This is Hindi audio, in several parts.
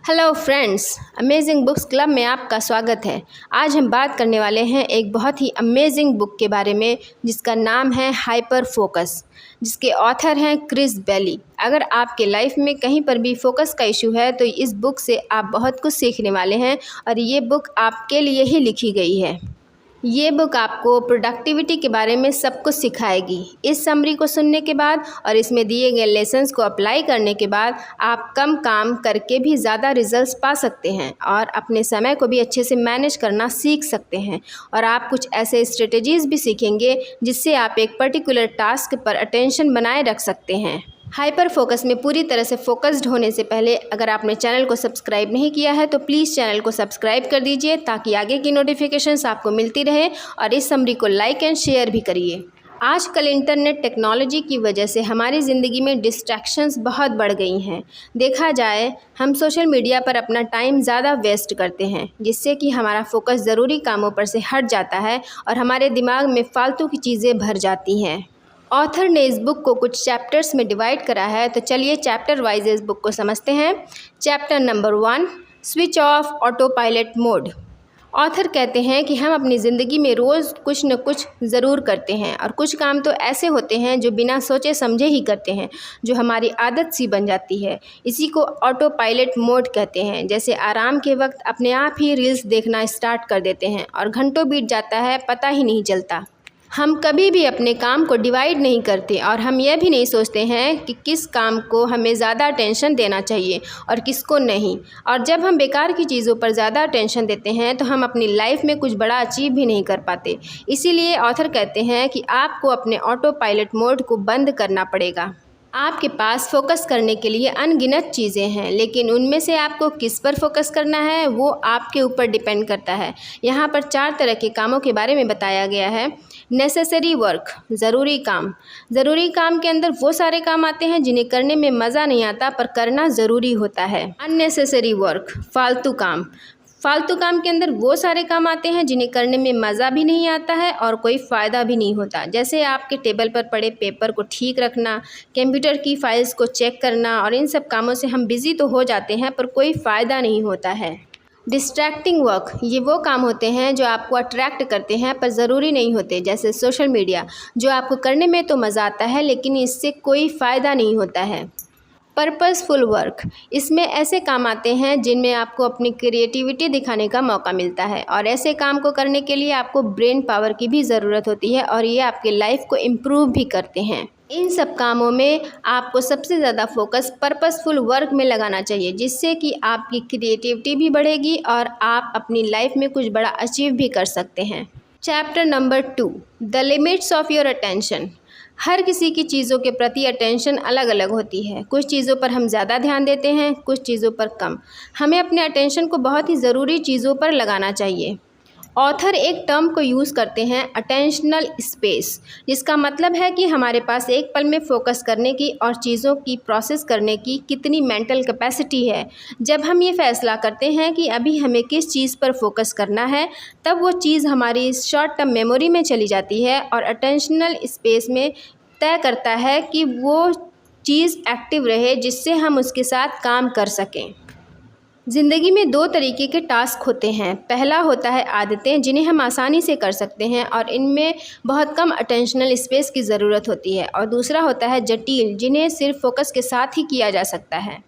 Hello friends, amazing books club में आपका स्वागत है। आज हम बात करने वाले हैं एक बहुत ही अमेजिंग बुक के बारे में जिसका नाम है हाइपर फोकस, जिसके ऑथर हैं क्रिस बेली। अगर आपके लाइफ में कहीं पर भी फोकस का इशू है तो इस बुक से आप बहुत कुछ सीखने वाले हैं और ये बुक आपके लिए ही लिखी गई है। ये बुक आपको प्रोडक्टिविटी के बारे में सब कुछ सिखाएगी। इस समरी को सुनने के बाद और इसमें दिए गए लेसन्स को अप्लाई करने के बाद आप कम काम करके भी ज़्यादा रिजल्ट्स पा सकते हैं और अपने समय को भी अच्छे से मैनेज करना सीख सकते हैं। और आप कुछ ऐसे स्ट्रेटजीज़ भी सीखेंगे जिससे आप एक पर्टिकुलर टास्क पर अटेंशन बनाए रख सकते हैं। हाइपर फोकस में पूरी तरह से फोकस्ड होने से पहले अगर आपने चैनल को सब्सक्राइब नहीं किया है तो प्लीज़ चैनल को सब्सक्राइब कर दीजिए ताकि आगे की नोटिफिकेशंस आपको मिलती रहे और इस समरी को लाइक एंड शेयर भी करिए। आजकल इंटरनेट टेक्नोलॉजी की वजह से हमारी ज़िंदगी में डिस्ट्रैक्शंस बहुत बढ़ गई हैं। देखा जाए हम सोशल मीडिया पर अपना टाइम ज़्यादा वेस्ट करते हैं जिससे कि हमारा फोकस ज़रूरी कामों पर से हट जाता है और हमारे दिमाग में फालतू की चीज़ें भर जाती हैं। ऑथर ने इस बुक को कुछ चैप्टर्स में डिवाइड करा है, तो चलिए चैप्टर वाइज इस बुक को समझते हैं। Chapter number 1, switch off auto pilot mode. Author कहते हैं कि हम अपनी ज़िंदगी में रोज़ कुछ न कुछ ज़रूर करते हैं और कुछ काम तो ऐसे होते हैं जो बिना सोचे समझे ही करते हैं, जो हमारी आदत सी बन जाती है। इसी को ऑटो पायलट मोड कहते हैं। जैसे आराम के वक्त अपने आप ही रील्स देखना स्टार्ट कर देते हैं और घंटों बीत जाता है, पता ही नहीं चलता। हम कभी भी अपने काम को डिवाइड नहीं करते और हम यह भी नहीं सोचते हैं कि किस काम को हमें ज़्यादा अटेंशन देना चाहिए और किसको नहीं। और जब हम बेकार की चीज़ों पर ज़्यादा अटेंशन देते हैं तो हम अपनी लाइफ में कुछ बड़ा अचीव भी नहीं कर पाते। इसीलिए ऑथर कहते हैं कि आपको अपने ऑटो पायलट मोड को बंद करना पड़ेगा। आपके पास फोकस करने के लिए अनगिनत चीज़ें हैं, लेकिन उनमें से आपको किस पर फोकस करना है वो आपके ऊपर डिपेंड करता है। यहाँ पर 4 तरह के कामों के बारे में बताया गया है। नेसेसरी वर्क, ज़रूरी काम। ज़रूरी काम के अंदर वो सारे काम आते हैं जिन्हें करने में मज़ा नहीं आता पर करना ज़रूरी होता है। अननेसेसरी वर्क, फालतू काम। फालतू काम के अंदर वो सारे काम आते हैं जिन्हें करने में मज़ा भी नहीं आता है और कोई फ़ायदा भी नहीं होता। जैसे आपके टेबल पर पड़े पेपर को ठीक रखना, कंप्यूटर की फाइल्स को चेक करना, और इन सब कामों से हम बिज़ी तो हो जाते हैं पर कोई फ़ायदा नहीं होता है। डिस्ट्रैक्टिंग वर्क, ये वो काम होते हैं जो आपको अट्रैक्ट करते हैं पर ज़रूरी नहीं होते। जैसे सोशल मीडिया, जो आपको करने में तो मज़ा आता है लेकिन इससे कोई फ़ायदा नहीं होता है। पर्पसफुल वर्क, इसमें ऐसे काम आते हैं जिनमें आपको अपनी क्रिएटिविटी दिखाने का मौका मिलता है और ऐसे काम को करने के लिए आपको ब्रेन पावर की भी ज़रूरत होती है और ये आपके लाइफ को इम्प्रूव भी करते हैं। इन सब कामों में आपको सबसे ज़्यादा फोकस पर्पसफुल वर्क में लगाना चाहिए जिससे कि आपकी क्रिएटिविटी भी बढ़ेगी और आप अपनी लाइफ में कुछ बड़ा अचीव भी कर सकते हैं। Chapter number 2, the limits of your attention. हर किसी की चीज़ों के प्रति अटेंशन अलग अलग होती है। कुछ चीज़ों पर हम ज़्यादा ध्यान देते हैं, कुछ चीज़ों पर कम। हमें अपने अटेंशन को बहुत ही ज़रूरी चीज़ों पर लगाना चाहिए। ऑथर एक टर्म को यूज़ करते हैं, अटेंशनल स्पेस, जिसका मतलब है कि हमारे पास एक पल में फोकस करने की और चीज़ों की प्रोसेस करने की कितनी मेंटल कैपेसिटी है। जब हम ये फैसला करते हैं कि अभी हमें किस चीज़ पर फोकस करना है, तब वो चीज़ हमारी शॉर्ट टर्म मेमोरी में चली जाती है और अटेंशनल स्पेस में तय करता है कि वो चीज़ एक्टिव रहे जिससे हम उसके साथ काम कर सकें। ज़िंदगी में 2 तरीके के टास्क होते हैं। पहला होता है आदतें, जिन्हें हम आसानी से कर सकते हैं और इनमें बहुत कम अटेंशनल स्पेस की ज़रूरत होती है। और दूसरा होता है जटिल, जिन्हें सिर्फ फोकस के साथ ही किया जा सकता है।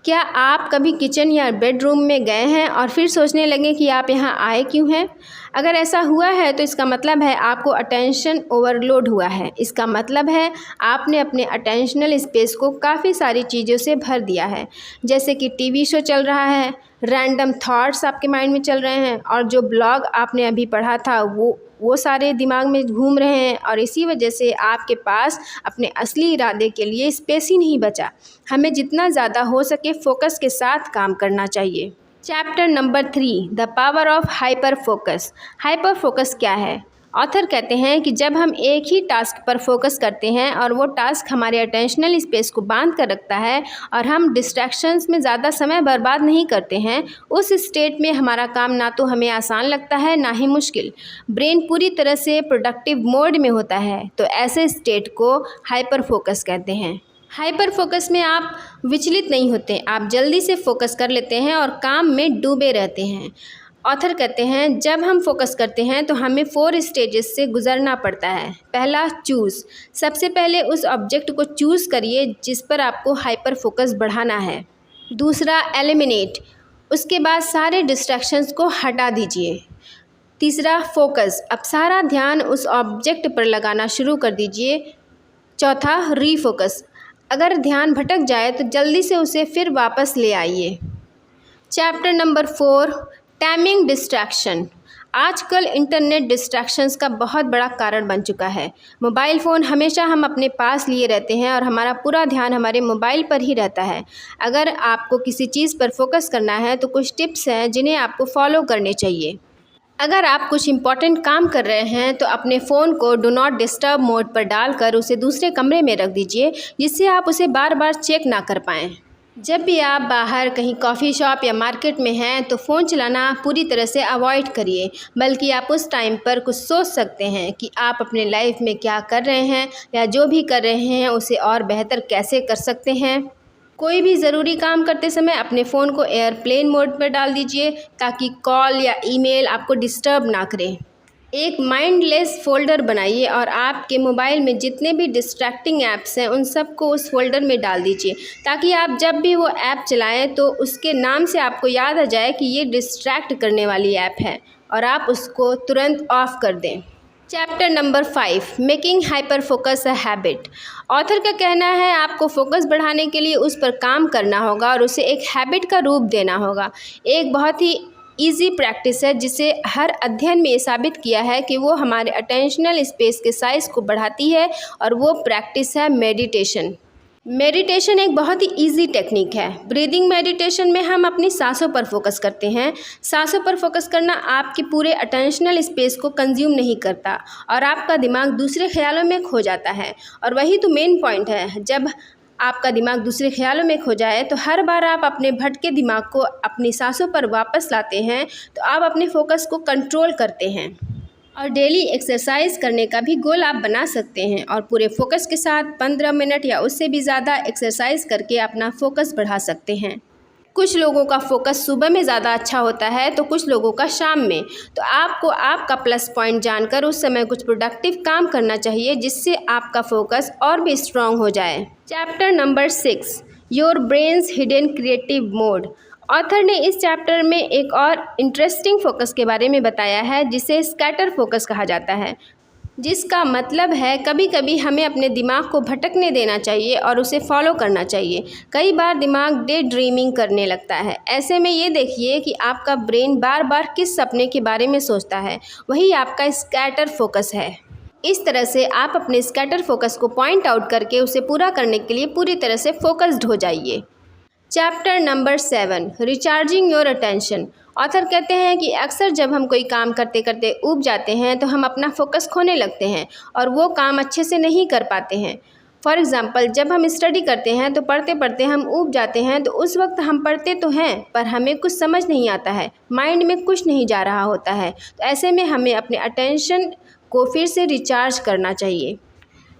क्या आप कभी किचन या बेडरूम में गए हैं और फिर सोचने लगे कि आप यहाँ आए क्यों हैं? अगर ऐसा हुआ है तो इसका मतलब है आपको अटेंशन ओवरलोड हुआ है। इसका मतलब है आपने अपने अटेंशनल स्पेस को काफ़ी सारी चीज़ों से भर दिया है, जैसे कि टीवी शो चल रहा है, रैंडम थॉट्स आपके माइंड में चल रहे हैं और जो ब्लॉग आपने अभी पढ़ा था वो सारे दिमाग में घूम रहे हैं और इसी वजह से आपके पास अपने असली इरादे के लिए स्पेस ही नहीं बचा। हमें जितना ज़्यादा हो सके फोकस के साथ काम करना चाहिए। Chapter number 3, the power of hyper focus. Hyper focus क्या है? ऑथर कहते हैं कि जब हम एक ही टास्क पर फोकस करते हैं और वो टास्क हमारे अटेंशनल स्पेस को बांध कर रखता है और हम डिस्ट्रैक्शंस में ज़्यादा समय बर्बाद नहीं करते हैं, उस स्टेट में हमारा काम ना तो हमें आसान लगता है ना ही मुश्किल। ब्रेन पूरी तरह से प्रोडक्टिव मोड में होता है, तो ऐसे स्टेट को हाइपर फोकस कहते हैं। हाइपर फोकस में आप विचलित नहीं होते, आप जल्दी से फोकस कर लेते हैं और काम में डूबे रहते हैं। ऑथर कहते हैं जब हम फोकस करते हैं तो हमें 4 स्टेजेस से गुजरना पड़ता है। पहला, चूज़। सबसे पहले उस ऑब्जेक्ट को चूज़ करिए जिस पर आपको हाइपर फोकस बढ़ाना है। दूसरा, एलिमिनेट। उसके बाद सारे डिस्ट्रैक्शंस को हटा दीजिए। तीसरा, फोकस। अब सारा ध्यान उस ऑब्जेक्ट पर लगाना शुरू कर दीजिए। चौथा, रीफोकस। अगर ध्यान भटक जाए तो जल्दी से उसे फिर वापस ले आइए। Chapter number 4, timing distraction. आजकल इंटरनेट डिस्ट्रैक्शंस का बहुत बड़ा कारण बन चुका है। मोबाइल फ़ोन हमेशा हम अपने पास लिए रहते हैं और हमारा पूरा ध्यान हमारे मोबाइल पर ही रहता है। अगर आपको किसी चीज़ पर फोकस करना है तो कुछ टिप्स हैं जिन्हें आपको फॉलो करने चाहिए। अगर आप कुछ इम्पॉर्टेंट काम कर रहे हैं तो अपने फ़ोन को डू नॉट डिस्टर्ब मोड पर डालकर उसे दूसरे कमरे में रख दीजिए, जिससे आप उसे बार बार चेक ना कर पाएँ। जब भी आप बाहर कहीं कॉफ़ी शॉप या मार्केट में हैं तो फ़ोन चलाना पूरी तरह से अवॉइड करिए, बल्कि आप उस टाइम पर कुछ सोच सकते हैं कि आप अपने लाइफ में क्या कर रहे हैं या जो भी कर रहे हैं उसे और बेहतर कैसे कर सकते हैं। कोई भी ज़रूरी काम करते समय अपने फ़ोन को एयरप्लेन मोड पर डाल दीजिए ताकि कॉल या ईमेल आपको डिस्टर्ब ना करें। एक माइंडलेस फ़ोल्डर बनाइए और आपके मोबाइल में जितने भी डिस्ट्रैक्टिंग ऐप्स हैं उन सब को उस फोल्डर में डाल दीजिए, ताकि आप जब भी वो ऐप चलाएं तो उसके नाम से आपको याद आ जाए कि ये डिस्ट्रैक्ट करने वाली ऐप है और आप उसको तुरंत ऑफ़ कर दें। Chapter number 5, making hyper focus a habit. Author का कहना है आपको फोकस बढ़ाने के लिए उस पर काम करना होगा और उसे एक हैबिट का रूप देना होगा। एक बहुत ही ईजी प्रैक्टिस है जिसे हर अध्ययन में ये साबित किया है कि वो हमारे अटेंशनल स्पेस के साइज़ को बढ़ाती है, और वो प्रैक्टिस है मेडिटेशन। मेडिटेशन एक बहुत ही इजी टेक्निक है। ब्रीदिंग मेडिटेशन में हम अपनी सांसों पर फोकस करते हैं। सांसों पर फोकस करना आपके पूरे अटेंशनल स्पेस को कंज्यूम नहीं करता और आपका दिमाग दूसरे ख्यालों में खो जाता है, और वही तो मेन पॉइंट है। जब आपका दिमाग दूसरे ख्यालों में खो जाए तो हर बार आप अपने भटके दिमाग को अपनी सांसों पर वापस लाते हैं, तो आप अपने फोकस को कंट्रोल करते हैं। और डेली एक्सरसाइज करने का भी गोल आप बना सकते हैं और पूरे फोकस के साथ 15 मिनट या उससे भी ज़्यादा एक्सरसाइज करके अपना फोकस बढ़ा सकते हैं। कुछ लोगों का फोकस सुबह में ज़्यादा अच्छा होता है तो कुछ लोगों का शाम में, तो आपको आपका प्लस पॉइंट जानकर उस समय कुछ प्रोडक्टिव काम करना चाहिए जिससे आपका फोकस और भी स्ट्रॉन्ग हो जाए। Chapter number 6, your brains hidden creative mode. Author ने इस चैप्टर में एक और इंटरेस्टिंग फोकस के बारे में बताया है जिसे स्कैटर फोकस कहा जाता है, जिसका मतलब है कभी कभी हमें अपने दिमाग को भटकने देना चाहिए और उसे फॉलो करना चाहिए। कई बार दिमाग डे ड्रीमिंग करने लगता है। ऐसे में ये देखिए कि आपका ब्रेन बार बार किस सपने के बारे में सोचता है, वही आपका स्कैटर फोकस है। इस तरह से आप अपने स्कैटर फोकस को पॉइंट आउट करके उसे पूरा करने के लिए पूरी तरह से फोकस्ड हो जाइए। Chapter number 7, recharging your attention. Author कहते हैं कि अक्सर जब हम कोई काम करते करते ऊब जाते हैं तो हम अपना फोकस खोने लगते हैं और वो काम अच्छे से नहीं कर पाते हैं। फॉर एग्ज़ाम्पल, जब हम स्टडी करते हैं तो पढ़ते पढ़ते हम ऊब जाते हैं, तो उस वक्त हम पढ़ते तो हैं पर हमें कुछ समझ नहीं आता है, माइंड में कुछ नहीं जा रहा होता है। तो ऐसे में हमें अपने अटेंशन को फिर से रिचार्ज करना चाहिए,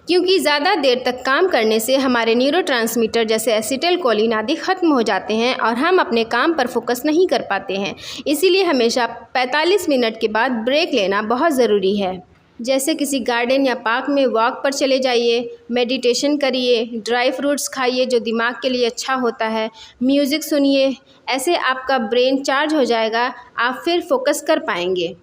क्योंकि ज़्यादा देर तक काम करने से हमारे न्यूरोट्रांसमीटर जैसे एसिटिलकोलिन आदि ख़त्म हो जाते हैं और हम अपने काम पर फोकस नहीं कर पाते हैं। इसीलिए हमेशा 45 मिनट के बाद ब्रेक लेना बहुत ज़रूरी है। जैसे किसी गार्डन या पार्क में वॉक पर चले जाइए, मेडिटेशन करिए, ड्राई फ्रूट्स खाइए जो दिमाग के लिए अच्छा होता है, म्यूज़िक सुनिए। ऐसे आपका ब्रेन चार्ज हो जाएगा, आप फिर फोकस कर पाएंगे।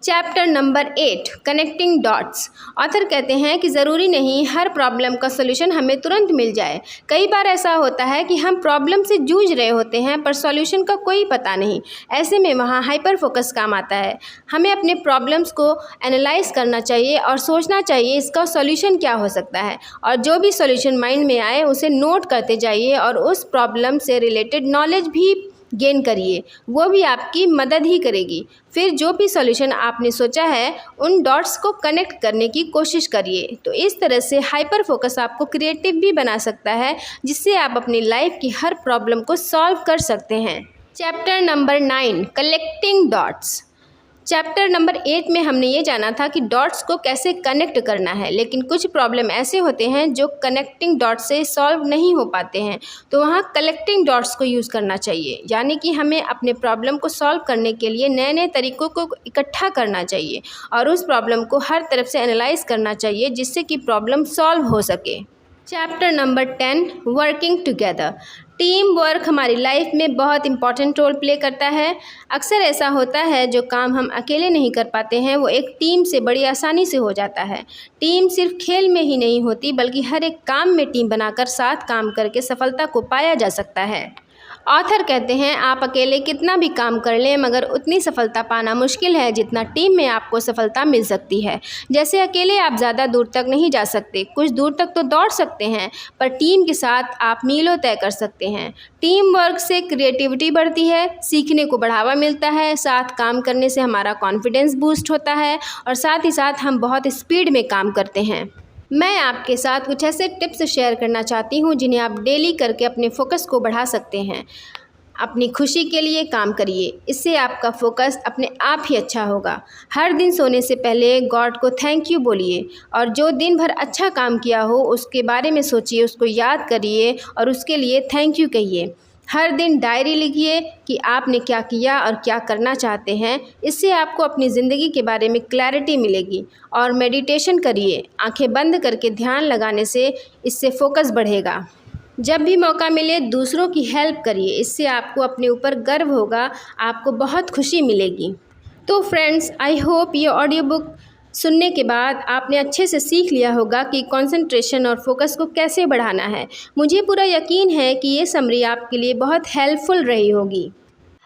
Chapter number 8, connecting dots. Author कहते हैं कि ज़रूरी नहीं हर प्रॉब्लम का सॉल्यूशन हमें तुरंत मिल जाए। कई बार ऐसा होता है कि हम प्रॉब्लम से जूझ रहे होते हैं पर सॉल्यूशन का कोई पता नहीं। ऐसे में वहाँ हाइपर फोकस काम आता है। हमें अपने प्रॉब्लम्स को एनालाइज करना चाहिए और सोचना चाहिए इसका सॉल्यूशन क्या हो सकता है, और जो भी सॉल्यूशन माइंड में आए उसे नोट करते जाइए और उस प्रॉब्लम से रिलेटेड नॉलेज भी गेन करिए, वो भी आपकी मदद ही करेगी। फिर जो भी सॉल्यूशन आपने सोचा है उन डॉट्स को कनेक्ट करने की कोशिश करिए। तो इस तरह से हाइपर फोकस आपको क्रिएटिव भी बना सकता है, जिससे आप अपनी लाइफ की हर प्रॉब्लम को सॉल्व कर सकते हैं। Chapter number 9, collecting dots. Chapter number 8 में हमने ये जाना था कि डॉट्स को कैसे कनेक्ट करना है, लेकिन कुछ प्रॉब्लम ऐसे होते हैं जो कनेक्टिंग डॉट्स से सॉल्व नहीं हो पाते हैं, तो वहाँ कलेक्टिंग डॉट्स को यूज़ करना चाहिए। यानी कि हमें अपने प्रॉब्लम को सॉल्व करने के लिए नए नए तरीक़ों को इकट्ठा करना चाहिए और उस प्रॉब्लम को हर तरफ से एनालाइज करना चाहिए जिससे कि प्रॉब्लम सॉल्व हो सके। Chapter number 10 working together. Team work हमारी लाइफ में बहुत इंपॉर्टेंट रोल प्ले करता है। अक्सर ऐसा होता है जो काम हम अकेले नहीं कर पाते हैं वो एक टीम से बड़ी आसानी से हो जाता है। टीम सिर्फ खेल में ही नहीं होती बल्कि हर एक काम में टीम बनाकर साथ काम करके सफलता को पाया जा सकता है। ऑथर कहते हैं आप अकेले कितना भी काम कर लें मगर उतनी सफलता पाना मुश्किल है जितना टीम में आपको सफलता मिल सकती है। जैसे अकेले आप ज़्यादा दूर तक नहीं जा सकते, कुछ दूर तक तो दौड़ सकते हैं, पर टीम के साथ आप मीलों तय कर सकते हैं। टीम वर्क से क्रिएटिविटी बढ़ती है, सीखने को बढ़ावा मिलता है, साथ काम करने से हमारा कॉन्फिडेंस बूस्ट होता है और साथ ही साथ हम बहुत स्पीड में काम करते हैं। मैं आपके साथ कुछ ऐसे टिप्स शेयर करना चाहती हूँ जिन्हें आप डेली करके अपने फोकस को बढ़ा सकते हैं। अपनी खुशी के लिए काम करिए, इससे आपका फोकस अपने आप ही अच्छा होगा। हर दिन सोने से पहले गॉड को थैंक यू बोलिए और जो दिन भर अच्छा काम किया हो उसके बारे में सोचिए, उसको याद करिए और उसके लिए थैंक यू कहिए। हर दिन डायरी लिखिए कि आपने क्या किया और क्या करना चाहते हैं, इससे आपको अपनी ज़िंदगी के बारे में क्लैरिटी मिलेगी। और मेडिटेशन करिए, आंखें बंद करके ध्यान लगाने से इससे फोकस बढ़ेगा। जब भी मौका मिले दूसरों की हेल्प करिए, इससे आपको अपने ऊपर गर्व होगा, आपको बहुत खुशी मिलेगी। तो फ्रेंड्स, आई होप ये ऑडियो बुक सुनने के बाद आपने अच्छे से सीख लिया होगा कि कंसंट्रेशन और फोकस को कैसे बढ़ाना है। मुझे पूरा यकीन है कि ये समरी आपके लिए बहुत हेल्पफुल रही होगी।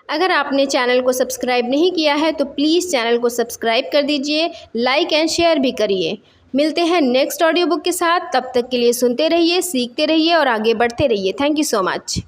अगर आपने चैनल को सब्सक्राइब नहीं किया है तो प्लीज़ चैनल को सब्सक्राइब कर दीजिए, लाइक एंड शेयर भी करिए। मिलते हैं नेक्स्ट ऑडियो बुक के साथ, तब तक के लिए सुनते रहिए, सीखते रहिए और आगे बढ़ते रहिए। Thank you so much.